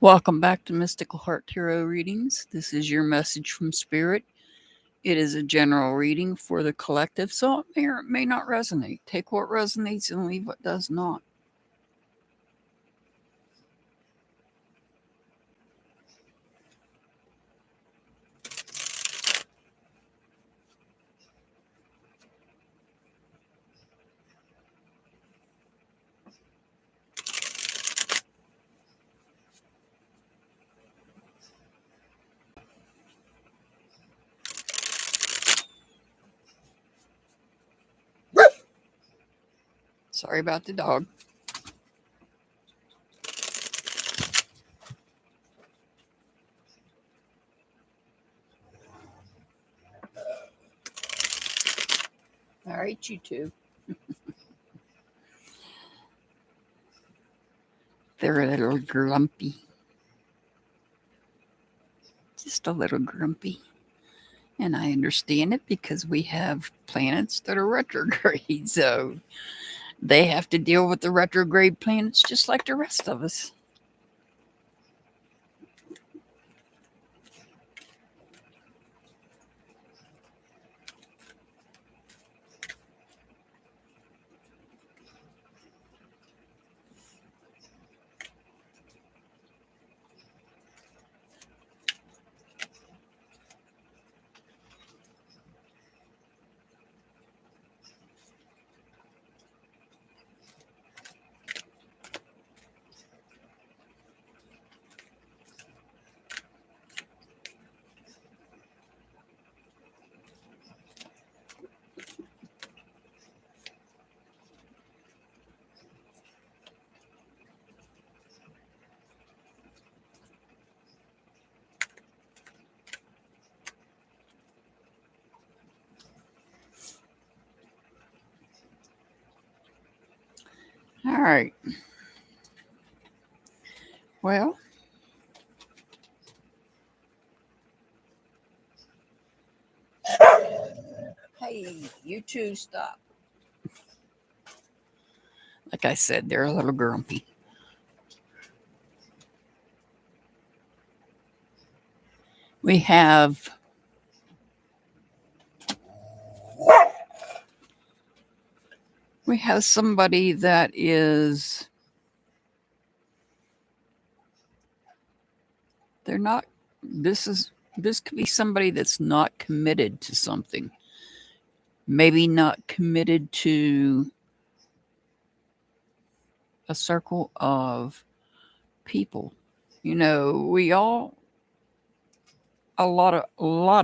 Welcome back to Mystical Heart Tarot Readings. This is your message from Spirit. It is a general reading for the collective, so it may or may not resonate. Take what resonates and leave what does not. Sorry about the dog. All right, you two. They're a little grumpy. Just a little grumpy. And I understand it because we have planets that are retrograde, so they have to deal with the retrograde planets just like the rest of us. All right. Well, hey, you two stop. Like I said, they're a little grumpy. We have somebody that is, they're not, this could be somebody that's not committed to something. Maybe not committed to a circle of people. You know, we all, a lot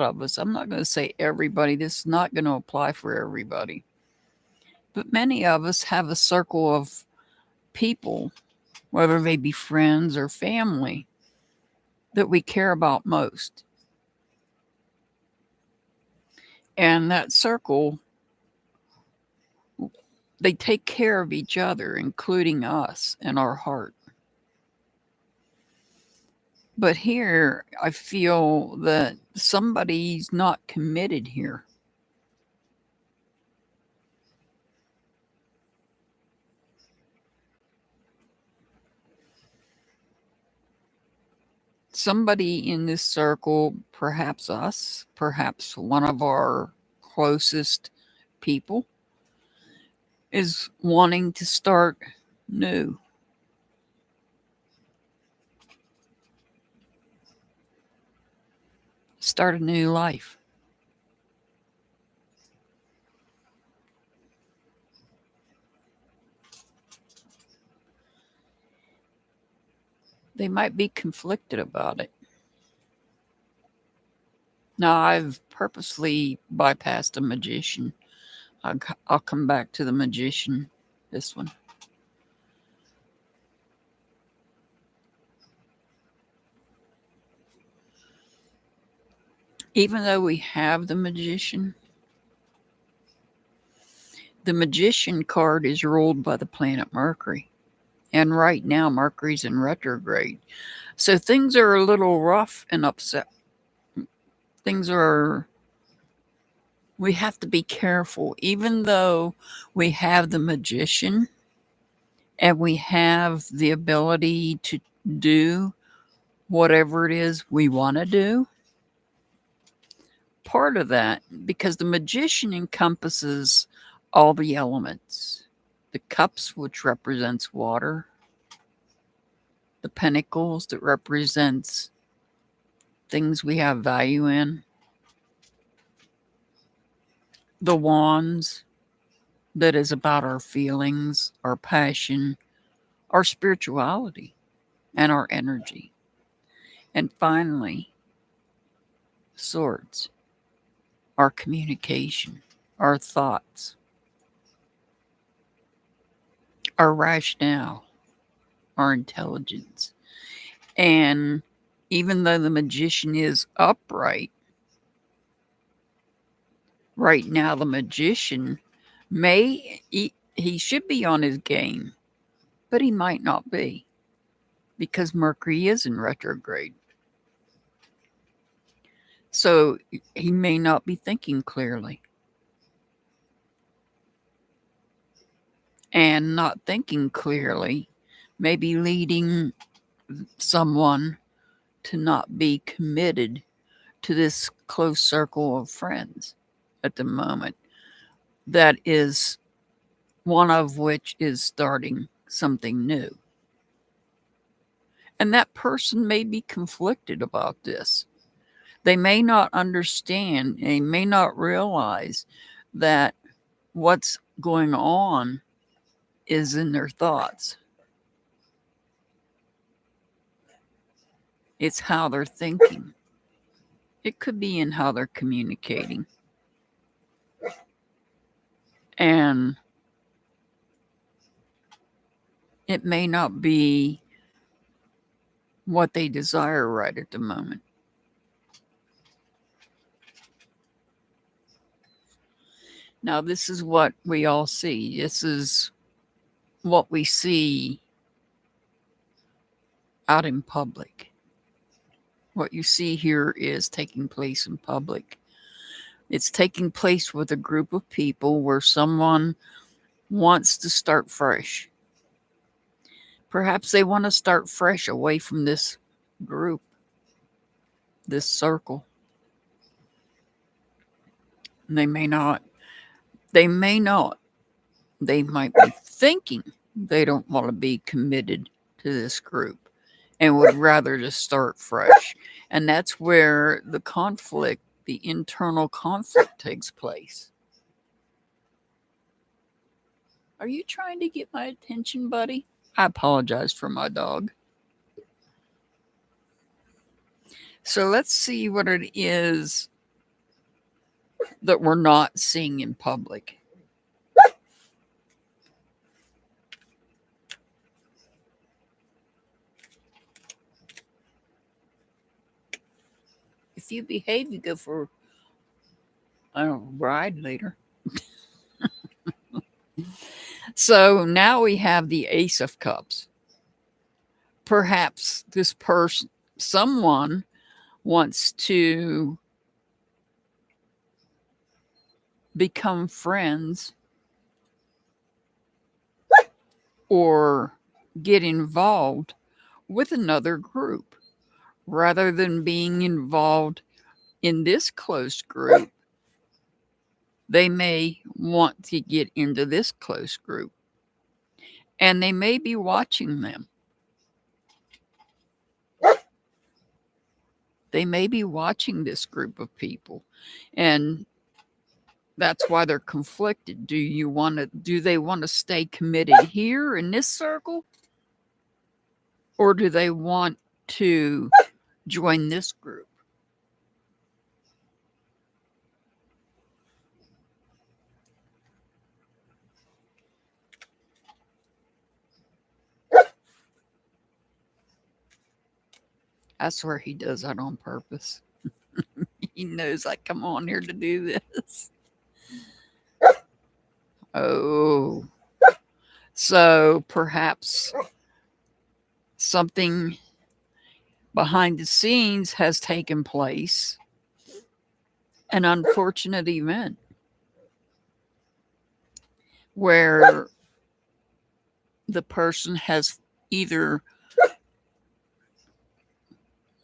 of us, I'm not going to say everybody, this is not going to apply for everybody, but many of us have a circle of people, whether they be friends or family, that we care about most. And that circle, they take care of each other, including us and our heart. But here, I feel that somebody's not committed here. Somebody in this circle, perhaps us, perhaps one of our closest people, is wanting to start new. Start a new life. They might be conflicted about it. Now, I've purposely bypassed a magician. I'll come back to the magician, this one. Even though we have the magician card is ruled by the planet Mercury. And right now, Mercury's in retrograde. So things are a little rough and upset. We have to be careful. Even though we have the magician and we have the ability to do whatever it is we want to do. Part of that, because the magician encompasses all the elements. The cups, which represents water, the pentacles that represents things we have value in, the wands that is about our feelings, our passion, our spirituality, and our energy. And finally, swords, our communication, our thoughts, our rationale, our intelligence. And even though the magician is upright, right now the magician he should be on his game, but he might not be because Mercury is in retrograde. So he may not be thinking clearly. And not thinking clearly may be leading someone to not be committed to this close circle of friends at the moment. That is one of which is starting something new. And that person may be conflicted about this. They may not understand, they may not realize that what's going on is in their thoughts. It's how they're thinking. It could be in how they're communicating. And it may not be what they desire right at the moment. Now, this is what we all see. This is what we see out in public. What you see here is taking place in public. It's taking place with a group of people where someone wants to start fresh. Perhaps they want to start fresh away from this group, this circle. And they may not. They might be thinking they don't want to be committed to this group and would rather just start fresh. And that's where the conflict, the internal conflict takes place. Are you trying to get my attention, buddy? I apologize for my dog. So let's see what it is that we're not seeing in public. If you behave, you go for a ride later. So now we have the Ace of Cups. Perhaps this person, someone wants to become friends or get involved with another group rather than being involved in this close group. They may want to get into this close group and they may be watching them. They may be watching this group of people, and that's why they're conflicted. Do they want to stay committed here in this circle? Or do they want to join this group? I swear he does that on purpose. He knows I come on here to do this. Oh. So perhaps something behind the scenes has taken place, an unfortunate event where the person has either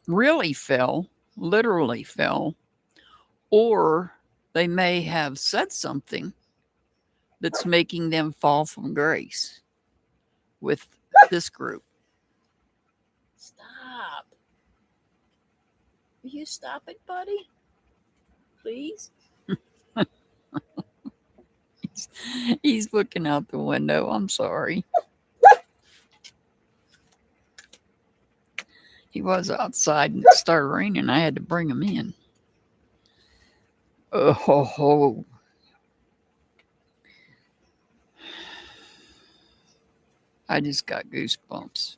really fell, literally fell, or they may have said something that's making them fall from grace with this group. Stop. Will you stop it, buddy? Please? He's looking out the window. I'm sorry. He was outside and it started raining. I had to bring him in. Oh, ho, ho. I just got goosebumps.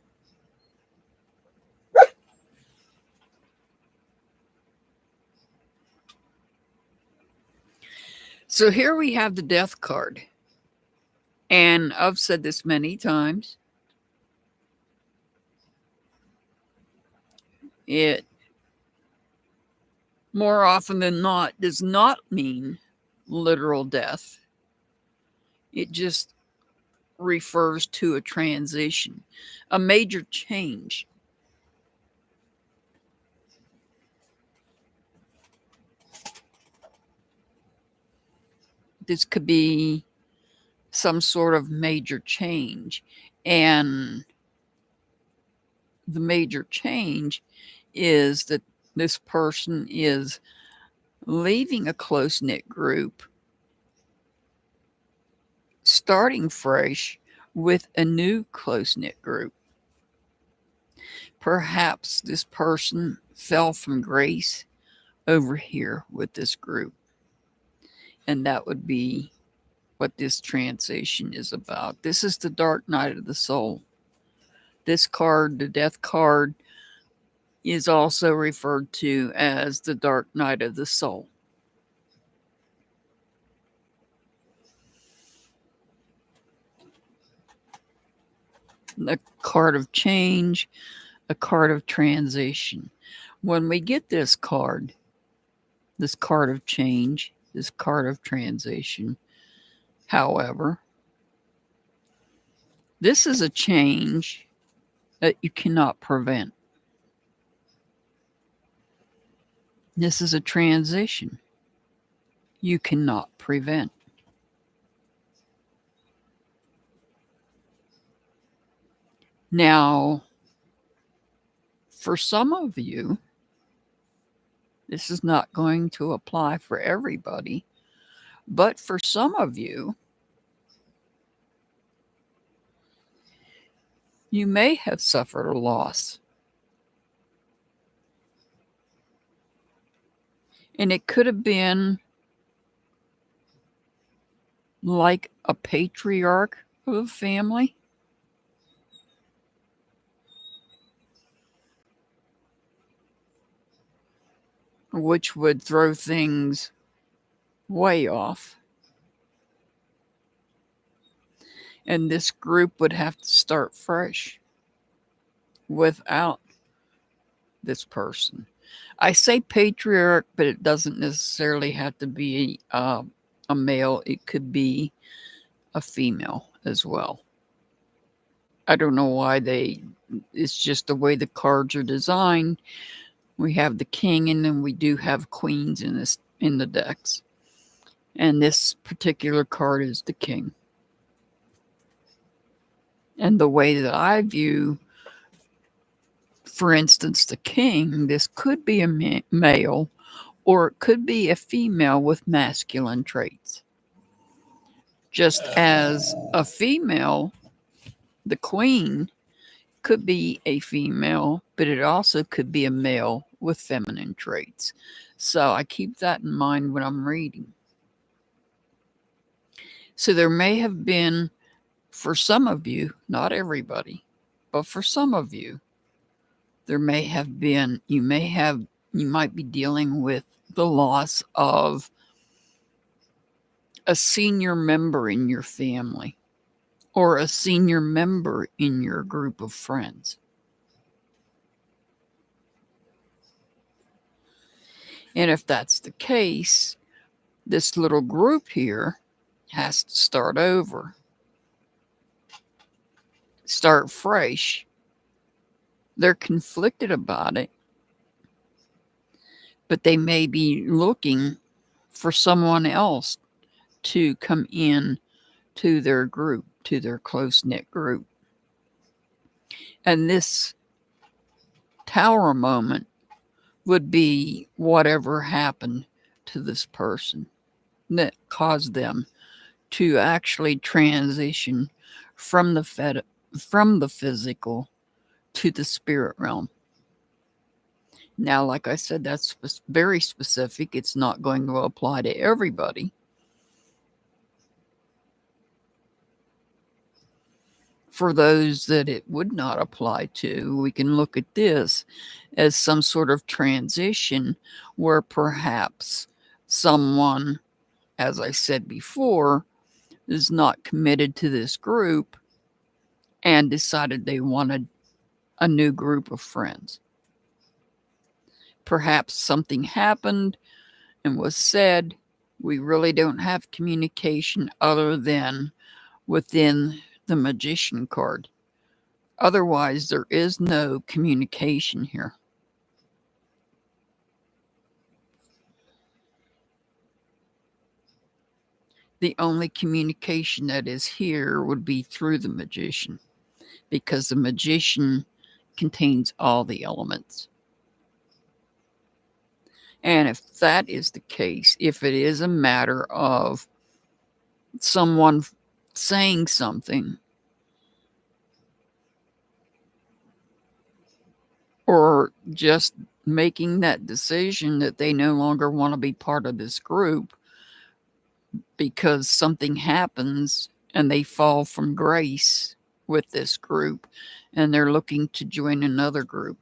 So here we have the death card. And I've said this many times. It more often than not does not mean literal death. It just refers to a transition, a major change. This could be some sort of major change. And the major change is that this person is leaving a close-knit group, starting fresh with a new close-knit group. Perhaps this person fell from grace over here with this group. And that would be what this transition is about. This is the dark night of the soul. This card, the death card, is also referred to as the dark night of the soul. A card of change, a card of transition. When we get this card of change, this card of transition, however, this is a change that you cannot prevent. This is a transition you cannot prevent. Now, for some of you, this is not going to apply for everybody, but for some of you, you may have suffered a loss. And it could have been like a patriarch of a family, which would throw things way off. And this group would have to start fresh without this person. I say patriarch, but it doesn't necessarily have to be a male. It could be a female as well. I don't know why it's just the way the cards are designed. We have the king and then we do have queens in the decks. And this particular card is the king. And the way that I view, for instance, the king, this could be a male or it could be a female with masculine traits. Just as a female, the queen, could be a female, but it also could be a male with feminine traits. So I keep that in mind when I'm reading. So there may have been, for some of you, not everybody, but for some of you, there may have been, you might be dealing with the loss of a senior member in your family or a senior member in your group of friends. And if that's the case, this little group here has to start over, start fresh. They're conflicted about it, but they may be looking for someone else to come in to their group, to their close-knit group. And this tower moment would be whatever happened to this person that caused them to actually transition from the physical to the spirit realm. Now, like I said, that's very specific. It's not going to apply to everybody. For those that it would not apply to, we can look at this as some sort of transition where perhaps someone, as I said before, is not committed to this group and decided they wanted a new group of friends. Perhaps something happened and was said. We really don't have communication other than within the Magician card. Otherwise, there is no communication here. The only communication that is here would be through the Magician, because the Magician contains all the elements. And if that is the case, if it is a matter of someone saying something or just making that decision that they no longer want to be part of this group because something happens and they fall from grace with this group and they're looking to join another group,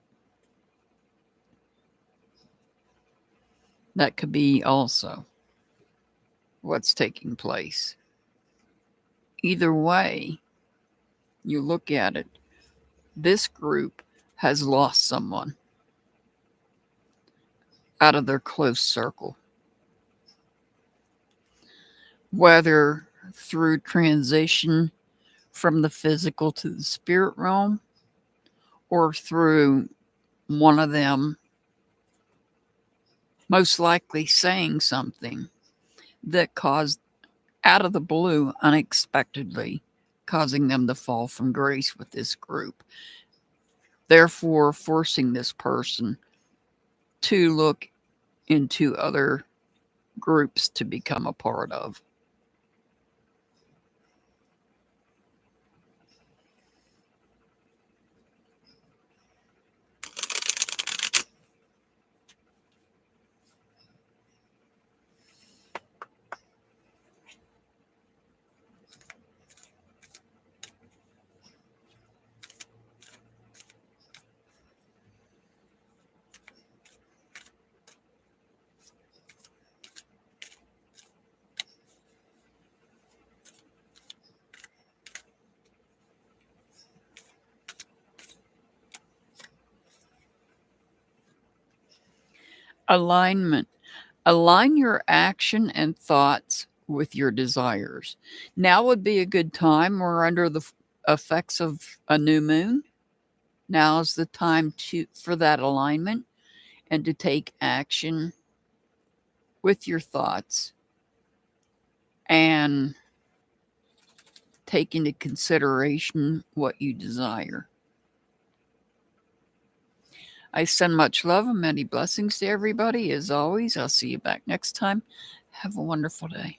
that could be also what's taking place. Either way you look at it, this group has lost someone out of their close circle, whether through transition from the physical to the spirit realm or through one of them most likely saying something that caused, out of the blue, unexpectedly, causing them to fall from grace with this group, therefore forcing this person to look into other groups to become a part of. Alignment. Align your action and thoughts with your desires. Now would be a good time. We're under the effects of a new moon. Now is the time for that alignment and to take action with your thoughts and take into consideration what you desire. I send much love and many blessings to everybody. As always, I'll see you back next time. Have a wonderful day.